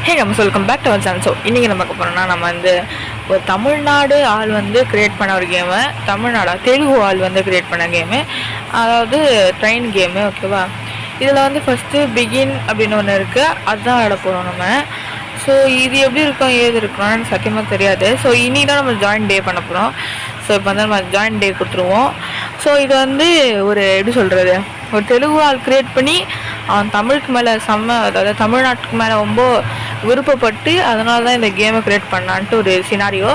Hey comes welcome back to our channel. So இன்றைக்கி நம்ம பார்க்க போகிறோம்னா நம்ம வந்து ஒரு தமிழ்நாடு ஆள் வந்து க்ரியேட் பண்ண ஒரு கேமு, தெலுங்கு ஆள் வந்து க்ரியேட் பண்ண கேமு, அதாவது ட்ரெயின் கேமு. ஓகேவா? இதில் வந்து ஃபஸ்ட்டு பிகின் அப்படின்னு ஒன்று இருக்குது, அதுதான் விட போகிறோம் நம்ம. ஸோ இது எப்படி இருக்கும் ஏது இருக்கணும்னு எனக்கு சத்தியமாக தெரியாது. ஸோ இனி தான் நம்ம ஜாயின் டே பண்ண போகிறோம். ஸோ இப்போ வந்து நம்ம ஜாயின் டே கொடுத்துருவோம். ஸோ இது வந்து ஒரு எப்படி சொல்கிறது, ஒரு தெலுங்கு ஆள் க்ரியேட் பண்ணி அவன் தமிழுக்கு மேலே அதாவது தமிழ்நாட்டுக்கு மேலே ரொம்ப விருப்பப்பட்டு அதனால தான் இந்த கேமை க்ரியேட் பண்ணான்ட்டு ஒரு சினாரியோ.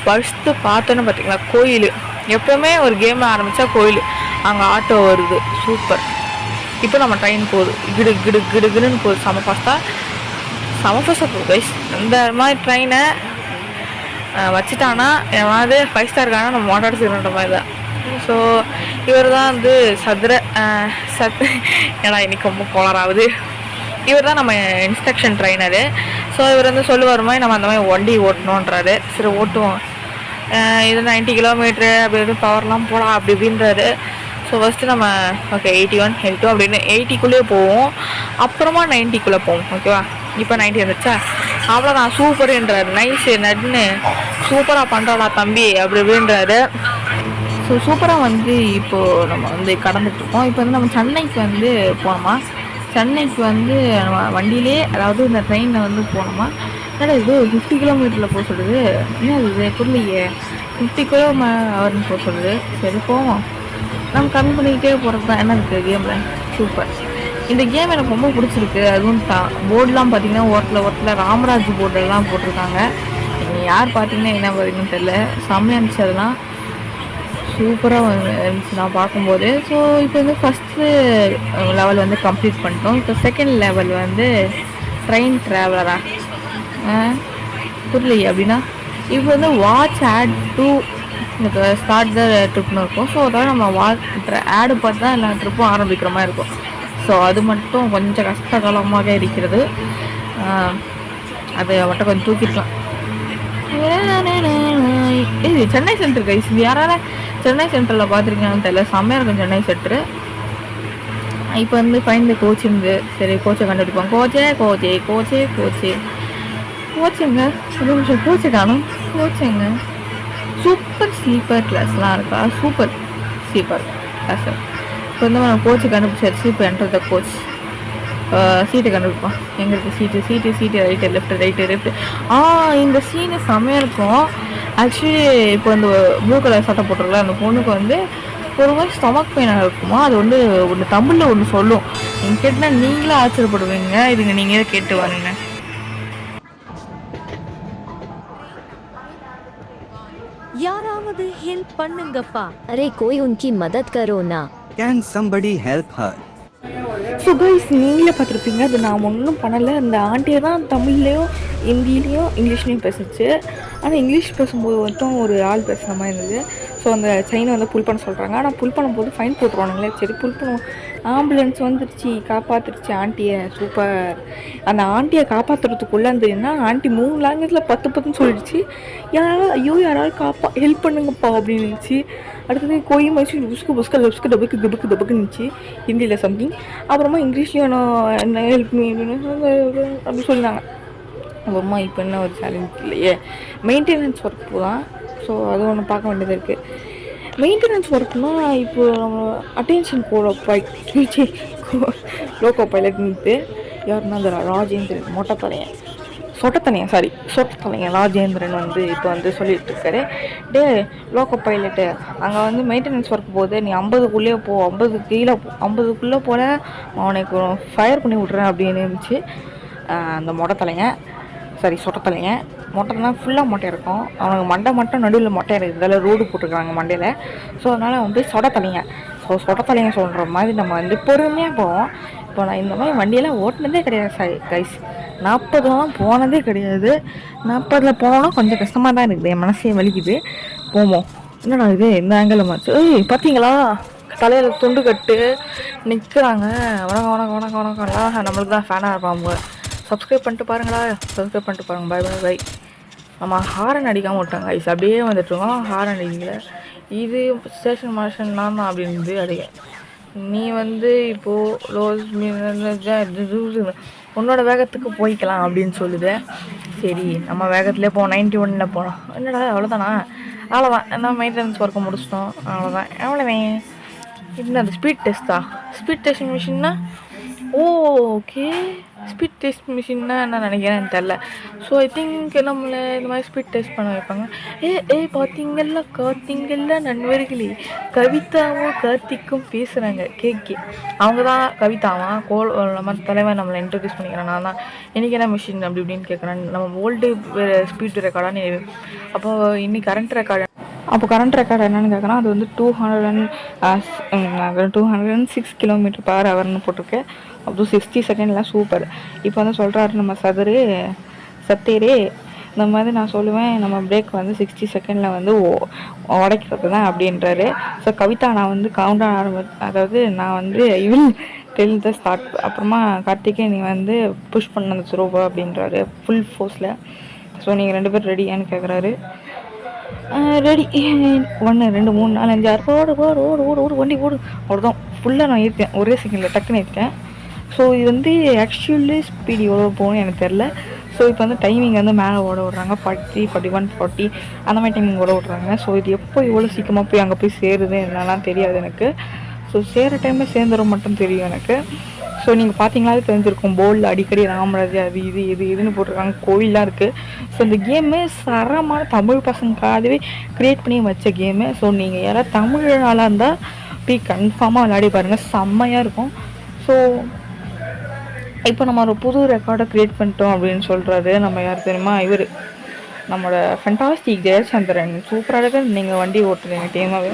ஃபஸ்ட்டு பார்த்தோன்னு பார்த்தீங்களா, கோயில். எப்போவுமே ஒரு கேமை ஆரம்பித்தா கோயில், அங்கே ஆட்டோ வருது, சூப்பர். இப்போ நம்ம ட்ரெயின் போகுது, கிடு கிடு கிடு கிடுன்னு போகுது, செம ஃபாஸ்ட்டாக போகுது கைஸ். இந்த மாதிரி ட்ரெயினை வச்சுட்டானா எதாவது 5 ஸ்டார் கானா நம்ம மோட்டார் சைக்கிள்ன்ற மாதிரி தான். ஸோ இவர் தான் வந்து ஏன்னா இன்னைக்கு ரொம்ப கோளராகுது. இவர் தான் நம்ம இன்ஸ்ட்ரக்ஷன் ட்ரைனரு. ஸோ இவர் வந்து சொல்லுவார் மாதிரி நம்ம அந்த மாதிரி வண்டி ஓட்டணுன்றாரு. சரி ஓட்டுவோம், இது 90 கிலோமீட்ரு அப்படி இப்படி பவர்லாம் போகலாம் அப்படி இப்படின்றாரு. ஸோ ஃபஸ்ட்டு நம்ம ஓகே 81 82 அப்படின்னு 80க்குள்ளேயே போவோம், அப்புறமா 90க்குள்ளே போவோம். ஓகேவா? இப்போ 90 வந்துச்சா, அவ்வளோதான் சூப்பருன்றாரு. நைஸு நடுன்னு சூப்பராக பண்ணுறாடா தம்பி அப்படி இப்படின்றாரு. ஸோ சூப்பராக வந்து இப்போது நம்ம வந்து கடந்துட்டுருக்கோம். இப்போ வந்து நம்ம சென்னைக்கு வந்து போனோமா, சென்னைக்கு வந்து நம்ம வண்டியிலே அதாவது இந்த ட்ரெயினில் வந்து போனோமா. ஏன்னா இது 50 கிலோமீட்டரில் போக சொல்லுது, என்ன இது புரியலையே, 50 கிலோமீட்டர்னு போக சொல்லுது. சரி போவோம், நம்ம கம்மி பண்ணிக்கிட்டே போகிறது தான் என்ன இருக்குது கேமில். சூப்பர். இந்த கேம் எனக்கு ரொம்ப பிடிச்சிருக்கு. அதுவும் போர்டெலாம் பார்த்திங்கன்னா ஓரத்தில் ராமராஜ் போர்டெல்லாம் போட்டிருக்காங்க. நீங்கள் யார் பார்த்தீங்கன்னா என்ன பார்த்தீங்கன்னு தெரில, செம்மையாக இருந்துச்சு. அதெல்லாம் சூப்பராக இருந்துச்சு நான் பார்க்கும்போது. ஸோ இப்போ வந்து ஃபஸ்ட்டு லெவல் வந்து கம்ப்ளீட் பண்ணிட்டோம். இப்போ செகண்ட் லெவல் வந்து ட்ரெயின் ட்ராவலராக புரியலையே அப்படின்னா, இப்போ வந்து watch ad to start the ட்ரிப்னு இருக்கும். ஸோ அதாவது நம்ம ஆடு பார்த்து தான் எல்லா ட்ரிப்பும் ஆரம்பிக்கிற மாதிரி இருக்கும். ஸோ அது மட்டும் கொஞ்சம் கஷ்டகாலமாக இருக்கிறது. அதை மட்டும் கொஞ்சம் தூக்கிருக்கலாம். இது சென்னை சென்டர் கைஸ், இது யாரால சென்னை சென்டரில் பார்த்துருக்கீங்கன்னு தெரியல, செம்மையாக இருக்கும் சென்னை சென்டரு. இப்போ வந்து ஃபைன் த கோச் இருந்து, சரி கோச்சை கண்டுபிடிப்போம். கோச்சுங்க ஒரு நிமிஷம், கோச்சை காணும். கோச்சுங்க சூப்பர் ஸ்லீப்பர் கிளாஸ்லாம் இருக்கா, சூப்பர் ஸ்லீப்பர் கிளாஸ். இப்போ வந்து நம்ம கோச்சை கண்டுபிடிச்சாச்சு. இப்போ என்டர் த கோச். சீட்டை கண்டுபிடிப்போம். எங்கே இருக்குது சீட்டு ரைட்டு லெஃப்ட்டு. இந்த சீனு செம்மையாக இருக்கும் ஆக்சுவலி. இப்போ இந்த ப்ளூ கலர் சட்டை போட்டிருக்கல அந்த பொண்ணுக்கு வந்து ஒரு மாதிரி ஸ்டொமக் பெயினாக இருக்குமா. அது வந்து ஒன்று தமிழில் ஒன்று சொல்லும். நீங்கள் கேட்டால் நீங்களே ஆச்சரியப்படுவீங்க. இதுங்க நீங்களே கேட்டு வாங்க. யாராவது ஹெல்ப் பண்ணுங்கப்பா. அரே कोई उनकी मदद करो ना. Can somebody help her? So guys நீங்களே பார்த்துருப்பீங்க, அது நான் ஒன்றும் பண்ணலை. அந்த ஆண்டியை தான் தமிழ்லேயும் ஹிந்திலேயும் இங்கிலீஷ்லேயும் பேசிச்சு. ஆனால் இங்கிலீஷ் பேசும்போது மட்டும் ஒரு ஆள் பேசுகிற மாதிரி இருந்தது. ஸோ அந்த செயினை வந்து புல் பண்ண சொல்கிறாங்க. ஆனால் புல் பண்ணும்போது ஃபைன் போட்டுருவானுங்களே. சரி புல் பண்ணுவோம். ஆம்புலன்ஸ் வந்துடுச்சு, காப்பாற்றிடுச்சு ஆண்டியை. சூப்பர். அந்த ஆண்டியை காப்பாற்றுறதுக்குள்ளே இருந்ததுன்னா ஆண்டி 3 லாங்குவேஜில் 10 சொல்லிடுச்சு. யாராவது ஹெல்ப் பண்ணுங்கப்பா அப்படின்னு இருந்துச்சு. அடுத்தது கோயி மச்சு புஸ்கு டபுக்கு இருந்துச்சு ஹிந்தியில் சம்திங். அப்புறமா இங்கிலீஷ்லேயும் என்ன ஹெல்ப் மீ அப்படி சொல்லினாங்க. அப்புறமா இப்போ என்ன ஒரு சேலஞ்ச் இல்லையே, மெயின்டெனன்ஸ் ஒர்க் தான். ஸோ அது ஒன்று பார்க்க வேண்டியது இருக்குது. மெயின்டெனன்ஸ் ஒர்க்னால் இப்போ நம்ம அட்டென்ஷன் லோக்கோ பைலட்னுட்டு யாருன்னா அந்த ராஜேந்திரன் சொட்டத்தலையன் ராஜேந்திரன் வந்து இப்போ வந்து சொல்லிட்டு இருக்காரு. லோக்கோ பைலட்டு அங்கே வந்து மெயின்டெனன்ஸ் ஒர்க் போகுது, நீ 50க்குள்ளே போ, 50க்குள்ளே போல அவனுக்கு ஃபயர் பண்ணி விட்றேன் அப்படின்னு இருந்துச்சு. அந்த சொட்டத்தலையன் மொட்டைலாம் ஃபுல்லாக மொட்டையாக இருக்கும். அவனுக்கு மண்டை மட்டும் நடுவில் மொட்டையாக இருக்குது, இதில் ரோடு போட்டுருக்காங்க மண்டையில். ஸோ அதனால் வந்து சொட்டத்தலையன் சொல்கிற மாதிரி நம்ம வந்து பொறுமையாக போவோம். இப்போ நான் இந்த மாதிரி வண்டியெல்லாம் ஓட்டினதே கிடையாது கைஸ். 40 போனதே கிடையாது. 40 போனோன்னா கொஞ்சம் கஷ்டமாக தான் இருக்குது, என் மனசே வலிக்குது. போவோம். என்னடா இது இந்த ஆங்கிள் மாச்சு. பார்த்தீங்களா, தலையில் துண்டு கட்டு நிற்கிறாங்க. வணக்கம்லாம் நம்மளுக்கு தான் ஃபேனாக இருப்பாங்க. சப்ஸ்கிரைப் பண்ணிட்டு பாருங்கள். பை. நம்ம ஹாரன் அடிக்காமல் விட்டாங்க கைஸ், அப்படியே வந்துட்டுருக்கோம். ஹாரன் அடிக்கல, இது ஸ்டேஷன் மாஸ்டர் நான் அப்படின்னு அடிக்க நீ வந்து இப்போது உன்னோட வேகத்துக்கு போய்க்கலாம் அப்படின்னு சொல்லுது. சரி நம்ம வேகத்துலேயே 91 போகலாம். என்னடா அவ்வளோதானா? அவ்வளோதான், என்ன மெயின்டெனன்ஸ் ஒர்க்கை முடிச்சிட்டோம், அவ்வளோதான். எவ்வளோதான் என்ன அது ஸ்பீட் டெஸ்ட்டா? ஸ்பீட் டெஸ்டிங் மிஷின்னா ஓகே, ஸ்பீட் டெஸ்ட் மிஷின்னா என்ன நினைக்கிறேன்னு தெரில. ஸோ ஐ திங்க் நம்மளை இந்த மாதிரி ஸ்பீட் டெஸ்ட் பண்ண வைப்பாங்க. பார்த்தீங்கல்ல நண்பர்களே, கவிதாவும் கார்த்திக்கும் பேசுகிறாங்க கேட்கி. அவங்க தான் கவிதாவான் நம்ம தலைவன் நம்மளை இன்ட்ரடியூஸ் பண்ணிக்கிறேன். நான் தான் இன்றைக்கி என்ன மிஷின் அப்படி இப்படின்னு கேட்குறேன். நம்ம ஓல்டு ஸ்பீட் ரெக்கார்டானு. அப்போது இன்னைக்கு கரண்ட் ரெக்கார்டு. அப்போ கரண்ட் ரெக்கார்டு என்னென்னு கேட்குறேன். அது வந்து 206 km/h போட்டிருக்கு. அதுவும் 60 செகண்ட்லாம் சூப்பர். இப்போ வந்து சொல்கிறாரு நம்ம சத்தேரே, இந்த மாதிரி நான் சொல்லுவேன் நம்ம பிரேக் வந்து 60 செகண்டில் வந்து உடைக்கிறது தான் அப்படின்றாரு. ஸோ கவிதா நான் வந்து கவுண்ட் அதாவது நான் வந்து இவில் டெல் த ஸ்டார்ட், அப்புறமா கார்த்திகே நீ வந்து புஷ் பண்ண அந்த த்ரோவா அப்படின்றாரு ஃபுல் ஃபோர்ஸில். ஸோ நீங்கள் 2 பேர் ரெடியான்னு கேட்குறாரு. ரெடி 1 2 3 4 5 6 ஓடு ஓடு ஓடு ஓடு வண்டி ஓடு. அவ்வளோதான், ஃபுல்லாக நான் ஏற்றேன் ஒரே செகண்டில் டக்குன்னு ஏற்றேன். ஸோ இது வந்து ஆக்சுவலி ஸ்பீடு எவ்வளோ போகணும்னு எனக்கு தெரில. ஸோ இப்போ வந்து டைமிங் வந்து மேலே ஓட விட்றாங்க 40 41 40 அந்த மாதிரி டைமிங் ஓட விட்றாங்க. ஸோ இது எப்போ இவ்வளோ சீக்கிரமாக போய் அங்கே போய் சேருது என்னெல்லாம் தெரியாது எனக்கு. ஸோ சேர டைமில் சேர்ந்துடும் மட்டும் தெரியும் எனக்கு. ஸோ நீங்கள் பார்த்தீங்களாவே தெரிஞ்சிருக்கும், போர்டில் அடிக்கடி ராமராஜ் அது இதுன்னு போட்டிருக்காங்க, கோவில்லாம் இருக்குது. ஸோ இந்த கேமு சரமான தமிழ் பசங்களுக்காகவே க்ரியேட் பண்ணி வச்ச கேமு. ஸோ நீங்கள் யாராவது தமிழ் ஆளாக இருந்தால் போய் கன்ஃபார்மாக விளையாடி பாருங்கள், செம்மையாக இருக்கும். ஸோ இப்போ நம்ம ஒரு புது ரெக்கார்டை க்ரியேட் பண்ணிட்டோம் அப்படின்னு சொல்கிறாரு. நம்ம யார் தெரியுமா, இவர் நம்மளோட ஃபண்டாஸ்டிக் ஜெயச்சந்திரன். சூப்பராக இருக்குது, நீங்கள் வண்டி ஓட்டுறீங்க டீமாகவே.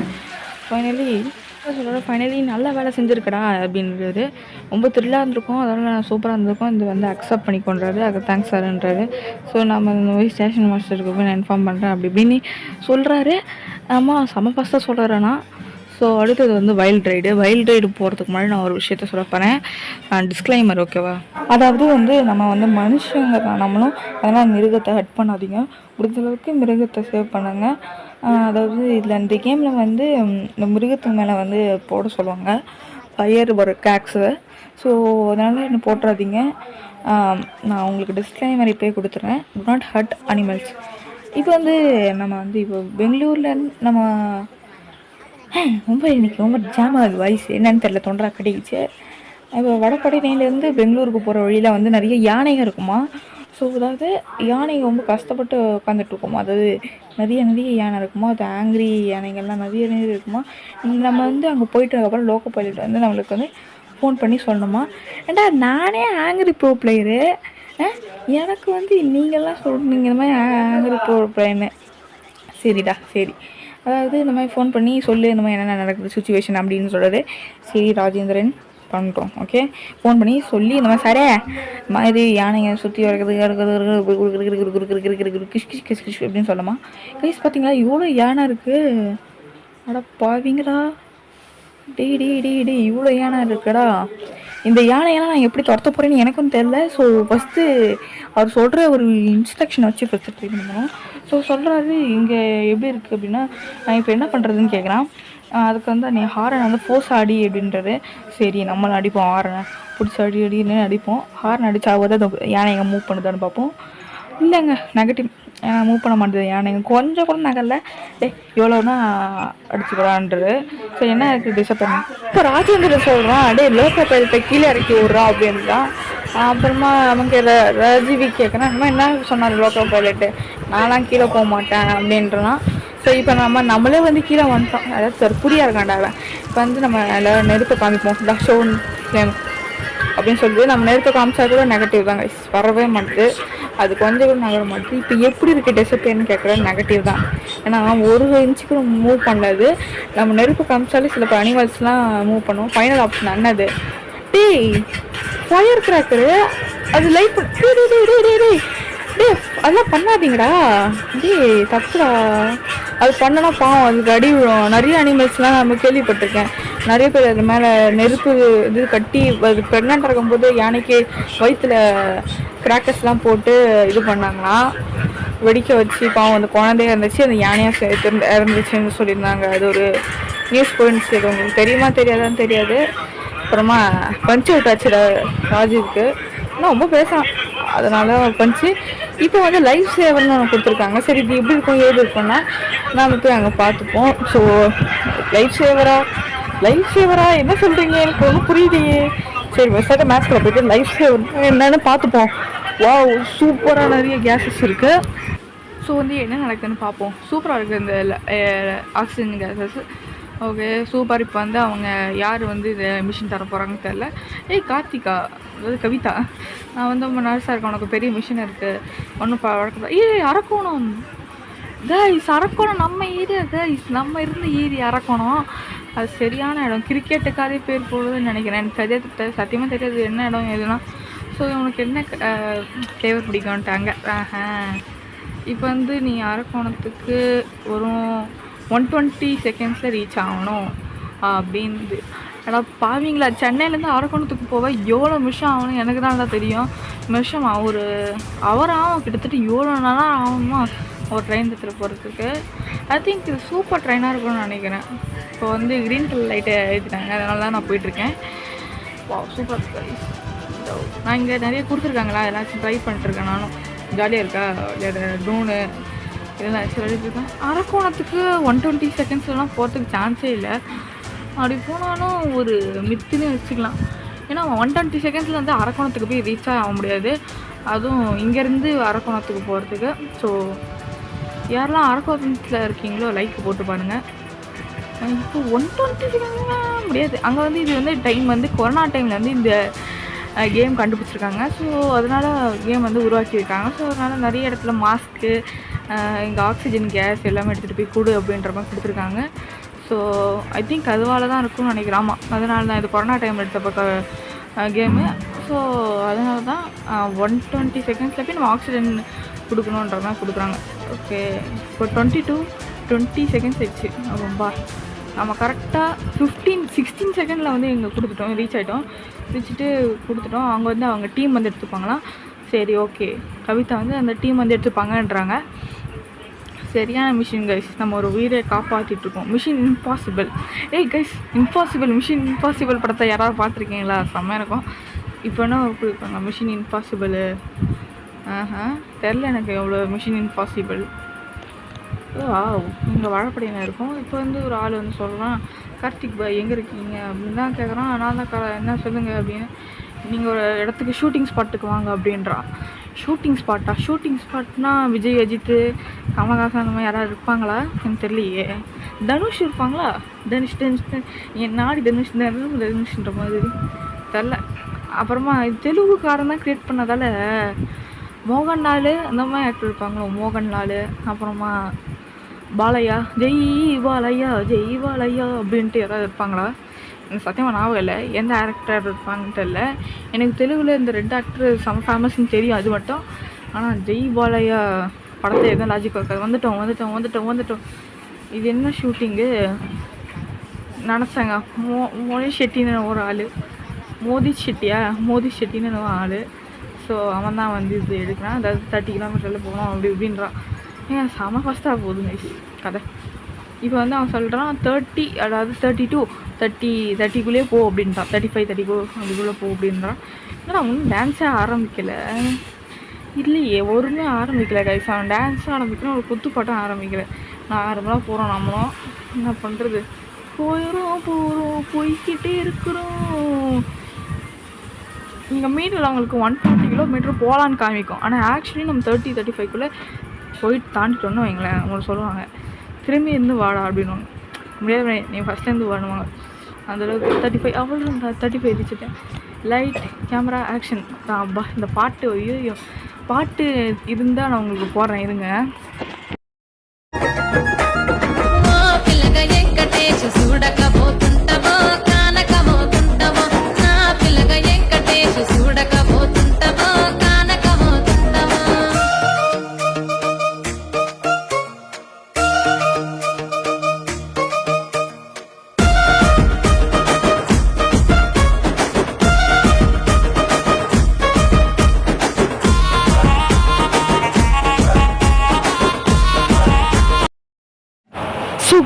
ஃபைனலி நல்ல வேலை செஞ்சுருக்கடா அப்படின்றது ரொம்ப த்ரில்லாக இருந்திருக்கும். அதனால் நான் சூப்பராக இருந்திருக்கும். இது வந்து அக்செப்ட் பண்ணி கொண்டாரு, அது தேங்க்ஸ் சார்ன்றாரு. ஸோ நம்ம இந்த மாதிரி ஸ்டேஷன் மாஸ்டருக்கு போய் நான் இன்ஃபார்ம் பண்ணுறேன் அப்படி இப்படின்னு சொல்கிறாரு. ஆமாம், செம ஃபாஸ்ட்டாக சொல்கிறாருண்ணா. ஸோ அடுத்தது வந்து வைல்ட் ரைடு போகிறதுக்கு முன்னாடி நான் ஒரு விஷயத்த சொல்ல போகிறேன், டிஸ்க்ளைமர் ஓகேவா. அதாவது வந்து நம்ம வந்து மனுஷங்க தான் நம்மளும், அதனால் மிருகத்தை ஹட் பண்ணாதீங்க, முடிஞ்சளவுக்கு மிருகத்தை சேவ் பண்ணுங்க. அதாவது இதில் இந்த கேமில் வந்து இந்த மிருகத்துக்கு மேலே வந்து போட சொல்லுவாங்க ஃபயர் ஒரு கேக்ஸு. ஸோ அதனால் என்ன போட்டுறாதீங்க. நான் உங்களுக்கு டிஸ்க்ளைமர் இப்போயே கொடுத்துட்றேன், டு நாட் ஹர்ட் அனிமல்ஸ். இப்போ வந்து நம்ம வந்து இப்போ பெங்களூரில் நம்ம இன்றைக்கி ரொம்ப ஜாம் ஆகுது வாய்ஸ், என்னன்னு தெரில, தொண்டரா கட்டிக்கிச்சு. இப்போ வடபழனிலேருந்து பெங்களூருக்கு போகிற வழியில் வந்து நிறைய யானைகள் இருக்குமா. ஸோ அதாவது யானைகள் ரொம்ப கஷ்டப்பட்டு உட்காந்துட்டு இருக்குமா. அதாவது நிறைய யானை இருக்குமா, அது ஆங்கிரி யானைகள்லாம் நிறைய இருக்குமா. நம்ம வந்து அங்கே போயிட்டு அதுக்கப்புறம் லோக்கல் பைலட் வந்து நம்மளுக்கு வந்து ஃபோன் பண்ணி சொல்லணுமா, ஏண்டா நானே ஆங்கிரி ப்ரோ பிளேயரு, எனக்கு வந்து நீங்கள்லாம் சொல்கிறீங்க இந்த மாதிரி ஆங்கிரி ப்ரோ பிளேயர்னு. சரிடா சரி, அதாவது இந்த மாதிரி ஃபோன் பண்ணி சொல்லு இந்த மாதிரி என்னென்ன நடக்குது சுச்சுவேஷன் அப்படின்னு சொல்கிறது. சரி ராஜேந்திரன் பண்ணுறோம், ஓகே. ஃபோன் பண்ணி சொல்லி இந்த மாதிரி சாரே மாதிரி யானைங்க சுற்றி கிஷ் அப்படின்னு சொல்லமா. கைஸ் பார்த்தீங்களா இவ்வளோ யானை இருக்குது, அட பாவீங்களா, டே இவ்வளோ யானை இருக்குடா. இந்த யானையெல்லாம் நான் எப்படி துரத்த போகிறேன்னு எனக்கும் தெரில. ஸோ ஃபஸ்ட்டு அவர் சொல்கிற ஒரு இன்ஸ்ட்ரக்ஷனை வச்சு ஃபஸ்ட்டு ட்ரை பண்ணணும். ஸோ சொல்கிறாரு இங்கே எப்படி இருக்குது அப்படின்னா, நான் இப்போ என்ன பண்ணுறதுன்னு கேட்குறான். அதுக்கு வந்து நீ ஹாரனை வந்து ஃபோர்ஸ் அடி அப்படின்றது. சரி நம்மளும் அடிப்போம், ஹாரனை பிடிச்சி அடின்னு அடிப்போம். ஹாரன் அடிச்சாவது அந்த யானைங்க மூவ் பண்ணுதான்னு பார்ப்போம். இல்லைங்க நெகட்டிவ், மூவ் பண்ண மாட்டேது யானைங்க, கொஞ்சம் கூட நகரில் எவ்வளோனா அடிச்சுக்கிறான்றது. ஸோ என்ன இருக்குது டிசப்பாயின்மெண்ட். இப்போ ராஜேந்திரன் சொல்கிறான், லோக்கல் பயிர்கிட்ட கீழே இறக்கி விட்றா அப்படின்றான். அப்புறமா அவங்க ராஜீவி கேட்குறேன், இந்த மாதிரி என்ன சொன்னார் லோக்கல் பைலட்டு, நான்லாம் கீழே போக மாட்டேன் அப்படின்றான். ஸோ இப்போ நம்மளே வந்து கீழே வந்துட்டோம், அதாவது தற்புரியாக இருக்காண்டா அவன். இப்போ வந்து நம்ம எல்லோரும் நெருப்பை காமிப்போம், ஷோன் ஃப்ளேம் அப்படின்னு சொல்லிட்டு நம்ம நெருப்பை காமிச்சா கூட நெகட்டிவ் தாங்க, வரவே மாட்டுது, அது கொஞ்சம் கூட நகர மாட்டுது. இப்போ எப்படி இருக்குது டிசப்பேன்னு கேட்குறது நெகட்டிவ் தான். ஏன்னா 1 இன்ச்சு கூட மூவ் பண்ணாது. நம்ம நெருப்பு காமிச்சாலே சில அனிமல்ஸ்லாம் மூவ் பண்ணுவோம். ஃபைனல் ஆப்ஷன் அண்ணது ஃபயர் கிராக்கரு, அது லைட் அதெல்லாம் பண்ணாதீங்கடா, தப்புடா, அது பண்ணனா பாவம், அதுக்கு அடி விழும். நிறைய அனிமல்ஸ்லாம் நம்ம கேள்விப்பட்டிருக்கேன், நிறைய பேர் அது மேலே நெருப்பு இது கட்டி அது ப்ரெக்னென்ட் இருக்கும்போது யானைக்கு வயிற்றில் கிராக்கர்ஸ்லாம் போட்டு இது பண்ணாங்களாம். வெடிக்க வச்சு பாவம் அந்த குழந்தைய இருந்துச்சு, அந்த யானையாக இறந்துச்சுன்னு சொல்லியிருந்தாங்க. அது ஒரு நியூஸ் போயிடுச்சு. அது உங்களுக்கு தெரியுமா தெரியாதான்னு தெரியாது. அப்புறமா பஞ்சு விட்டாச்சு ராஜுவுக்கு. ஆனால் ரொம்ப பேசுகிறான், அதனால பஞ்சு. இப்போ வந்து லைஃப் சேவர்னு ஒன்று கொடுத்துருக்காங்க. சரி இது எப்படி இருக்கும் ஏது இருக்கும்னா நாம் போய் அங்கே பார்த்துப்போம். ஸோ லைஃப் சேவரா என்ன சொல்கிறீங்க, எனக்கு ஒன்றும் புரியுதையே. சரி ஃபஸ்ட்டாக மேட்ச்ல போய்ட்டு லைஃப் சேவர் என்னன்னு பார்த்துப்போம். வாவ், சூப்பராக நிறைய கேஸஸ் இருக்குது. ஸோ வந்து என்ன நடக்குதுன்னு பார்ப்போம். சூப்பராக இருக்குது இந்த ஆக்சிஜன் கேஸஸ். Okay super. இப்போ வந்து அவங்க யார் வந்து இதை மிஷின் தர போகிறாங்கன்னு தெரில. கார்த்திகா, அதாவது கவிதா, நான் வந்து ரொம்ப நர்ஸாக இருக்கேன், உனக்கு பெரிய மிஷின் இருக்குது, ஒன்றும் வழக்கம். அரக்கோணம் கைஸ், அரக்கோணம் நம்ம ஏரியா கைஸ், நம்ம இருந்த ஏரியா அரக்கோணம். அது சரியான இடம், கிரிக்கெட்டுக்காரே பேர் போடுறதுன்னு நினைக்கிறேன். எனக்கு சரியாக சத்தியமாக தெரியாது என்ன இடம் எதுனா. ஸோ உனக்கு என்ன ஃப்ளேவர் பிடிக்கும்ட்டாங்க. இப்போ வந்து நீ அரக்கோணத்துக்கு ஒரு 120 செகண்ட்ஸில் ரீச் ஆகணும் அப்படின்னு. ஆனால் பாவீங்களா, சென்னையிலேருந்து அரக்கோணத்துக்கு போக எவ்வளோ நிமிஷம் ஆகணும் எனக்கு தான் தெரியும். நிமிஷம் ஒரு அவராக கிட்டத்தட்ட எவ்வளோ நாளாக ஆகணுமா ஒரு ட்ரெயின் எடுத்துகிட்டு போகிறதுக்கு. ஐ திங்க் இது சூப்பர் ட்ரெயினாக இருக்கும்னு நினைக்கிறேன். இப்போ வந்து க்ரீன் கலர் லைட்டை ஏற்றிட்டாங்க, அதனால தான் நான் போயிட்டுருக்கேன். வா சூப்பர் ப்ரைஸ். நான் இங்கே நிறைய கொடுத்துருக்காங்களா, எல்லாச்சும் ட்ரை பண்ணிட்டுருக்கேன் நானும். ஜாலியாக இருக்கா, ட்ரோனு இதெல்லாம் வச்சு விளையாடிட்டுருக்கேன். அரக்கோணத்துக்கு 120 செகண்ட்ஸ்லாம் போகிறதுக்கு சான்ஸே இல்லை. அப்படி போனாலும் ஒரு மித்துன்னு வச்சுக்கலாம். ஏன்னா 120 செகண்ட்ஸில் வந்து அரக்கோணத்துக்கு போய் ரீச்சாக ஆக முடியாது, அதுவும் இங்கேருந்து அரக்கோணத்துக்கு போகிறதுக்கு. ஸோ யாரெல்லாம் அரக்கோணத்தில் இருக்கீங்களோ லைக் போட்டு பாருங்கள். இப்போ 120 செகண்ட்லாம் முடியாது. அங்கே வந்து இது வந்து டைம் வந்து கொரோனா டைமில் வந்து இந்த கேம் கண்டுபிடிச்சிருக்காங்க. ஸோ அதனால் கேம் வந்து உருவாக்கியிருக்காங்க. ஸோ அதனால் நிறைய இடத்துல மாஸ்க்கு, இங்கே ஆக்சிஜன் கேஸ் எல்லாமே எடுத்துகிட்டு போய் கொடு அப்படின்ற மாதிரி கொடுத்துருக்காங்க. ஸோ ஐ திங்க் அதுவால் தான் இருக்கும்னு நினைக்கிறேன். ஆமாம், அதனால தான் இது கொரோனா டைம் எடுத்த பக்கம் கேமு. ஸோ அதனால தான் 120 செகண்ட்ஸில் போய் நம்ம ஆக்சிஜன் கொடுக்கணுன்ற மாதிரி கொடுக்குறாங்க. ஓகே, இப்போ 20 செகண்ட்ஸ் ஆயிடுச்சு. ரொம்ப நம்ம கரெக்டாக 16 செகண்டில் வந்து இங்கே கொடுத்துட்டோம், ரீச் ஆகிட்டோம். ரீச்சிட்டு கொடுத்துட்டோம். அவங்க வந்து அவங்க டீம் வந்து எடுத்துப்பாங்களாம். சரி ஓகே, கவிதா வந்து அந்த டீம் வந்து எடுத்துப்பாங்கன்றாங்க. சரியான மிஷின் கைஸ், நம்ம ஒரு உயிரை காப்பாற்றிட்டுருக்கோம். Mission impossible. Guys, mission impossible படத்தை யாராவது பார்த்துருக்கீங்களா? செம்மையாக இருக்கும். இப்போ என்ன கொடுப்பாங்க, மிஷின் இம்பாசிபிள். தெரில எனக்கு எவ்வளோ மிஷின் இம்பாசிபிள். இங்கே வாழைப்படையில் இருக்கும். இப்போ வந்து ஒரு ஆள் வந்து சொல்கிறான், கார்த்திக் பாய் எங்கே இருக்கீங்க அப்படின்னு தான் கேட்குறான். நான் தான் என்ன சொல்லுங்கள் அப்படின்னு. நீங்கள் ஒரு இடத்துக்கு ஷூட்டிங் ஸ்பாட்டுக்கு வாங்க அப்படின்றான். ஷூட்டிங் ஸ்பாட்னா விஜய், அஜித்து, கமல்ஹாசன் அந்த மாதிரி யாராவது இருப்பாங்களா எனக்கு தெரியலையே. தனுஷ் இருப்பாங்களா? தனுஷ் என் நாடி தனுஷ்ன்ற மாதிரி தெரில. அப்புறமா இது தெலுங்குக்காரன் தான் க்ரியேட் பண்ணதால் மோகன்லால் அந்த மாதிரி ஆக்டர் இருப்பாங்களோ, மோகன்லால். அப்புறமா பாலையா, ஜெய் பாலையா அப்படின்ட்டு யாராவது இருப்பாங்களா? எனக்கு சத்தியமாக ஞாபகம் இல்லை எந்த ஆக்டர் இருப்பாங்கன்னு தெரில. எனக்கு தெலுங்கில் இந்த 2 ஆக்டர் செம ஃபேமஸ்ன்னு தெரியும், அது மட்டும். ஆனால் ஜெய் பாலையா படத்தை எதுவும் லாஜிக் இருக்காது. வந்துட்டோம். இது என்ன ஷூட்டிங்கு நினச்சாங்க. மோதி ஷெட்டின்னு ஒரு ஆள், மோதி ஷெட்டின்னு ஆள். ஸோ அவன் தான் வந்து இது எடுக்கிறான். அதாவது 30 கிலோமீட்டரில் போகணும் அப்படி இப்படின்றான். ஏன் செம ஃபஸ்ட்டாக போகுது நைஸ் கதை. இப்போ வந்து அவன் சொல்கிறான் 30, அதாவது 30 போ அப்படின்றான். 35 அதுக்குள்ளே போ அப்படின்றான். ஆனால் அவன் டான்ஸே ஆரம்பிக்கலை இல்லையே, ஒருமே ஆரம்பிக்கலை கைஸ். அவன் டான்ஸும் ஆரம்பிக்கணும், ஒரு குத்துப்பாட்டும் ஆரம்பிக்கலை. நார்மலாக போகிறோம், நம்மளும் என்ன பண்ணுறது, போய்கிட்டே இருக்கிறோம். இங்கே மீட்டரில் அவங்களுக்கு 140 கிலோமீட்டர் போகலான்னு காமிக்கும். ஆனால் ஆக்சுவலி நம்ம 30-35க்குள்ளே போயிட்டு தாண்டிட்டோன்னு வைங்களேன். அவங்களுக்கு சொல்லுவாங்க திரும்பி இருந்து வாடா அப்படின்னு. முடியாது, நீ ஃபஸ்ட்லேருந்து வாடுவாங்க. அந்தளவுக்கு 35 அவ்வளோ 35 எரிச்சிட்டேன். Light camera action. அப்பா இந்த பாட்டு, ஐயோ பாட்டு இருந்தால் நான் உங்களுக்கு போடுறேன் இருங்க.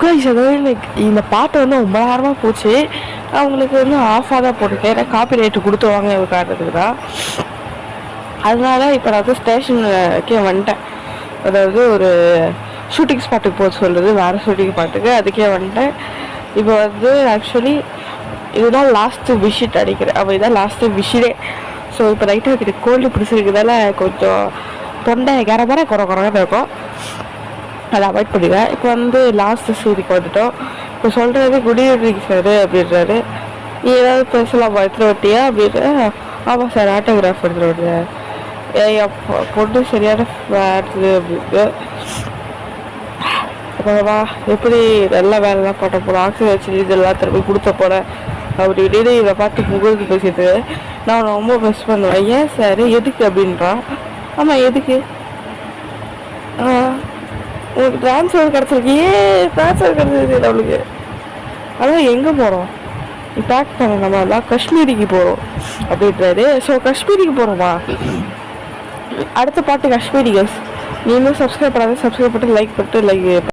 guys, அதாவது லைக் இந்த பாட்டு வந்து ரொம்ப நேரமாக போச்சு. அவங்களுக்கு வந்து ஆஃபாக தான் போட்டுருக்கேன். ஏன்னா காப்பி ரைட்டு கொடுத்துருவாங்க ஒரு காரணத்துக்கு தான். அதனால இப்போ நான் வந்து ஸ்டேஷனுக்கே வந்துட்டேன். அதாவது ஒரு ஷூட்டிங் ஸ்பாட்டுக்கு போக சொல்கிறது, வேறு ஷூட்டிங் ஸ்பாட்டுக்கு, அதுக்கே வந்துட்டேன். இப்போ வந்து ஆக்சுவலி இதுதான் லாஸ்ட்டு விசிட் அடிக்கிறேன். அப்போ இதுதான் லாஸ்ட்டு விசிட்டே. ஸோ இப்போ ரைட்டாக கிட்ட கோல்டு பிடிச்சிருக்கிறதால கொஞ்சம் தொண்டை கரபர குறன்னு இருக்கும். அதை அவாய்ட் பண்ணிடுவேன். இப்போ வந்து லாஸ்ட்டு சீரிக்கு வந்துட்டோம். இப்போ சொல்கிறது குட் ஈவினிங் சார் அப்படின்றாரு. ஏதாவது பேசலாமா எடுத்துகிட்டு வட்டியா அப்படின்னு. ஆமாம் சார் ஆட்டோகிராஃப் எடுத்துகிட்டு வந்தேன். என் பொண்ணு சரியான ஃபேட்ஸு அப்படின்னு. அப்புறமா எப்படி நல்ல வேலைலாம் பண்ண போகிறோம், ஆக்சிஜன் வச்சு இதெல்லாம் திரும்பி கொடுத்த போகிறேன் அப்படி இப்படின்னு இதை பார்த்து புகழ்ந்து பேசிட்டு நான் ரொம்ப மிஸ் பண்ணுவேன். ஏன் சார் எதுக்கு அப்படின்றான். ஆமாம் எதுக்கு, உங்களுக்கு ட்ரான்ஸ்ஃபர் கிடச்சிருக்கு. ட்ரான்ஸ்ஃபர் கிடச்சிருக்கு நம்மளுக்கு. அதான் எங்கே போகிறோம், பேக் பண்ண நம்ம எல்லாம் காஷ்மீரிக்கு போகிறோம் அப்படின்றாரு. ஸோ காஷ்மீரிக்கு போகிறோமா, அடுத்த பாட்டு காஷ்மீரி கேர்ள்ஸ். நீங்களும் சப்ஸ்கிரைப் பண்ணாத சப்ஸ்கிரைப் பண்ணிட்டு லைக் பண்ணிட்டு லைக்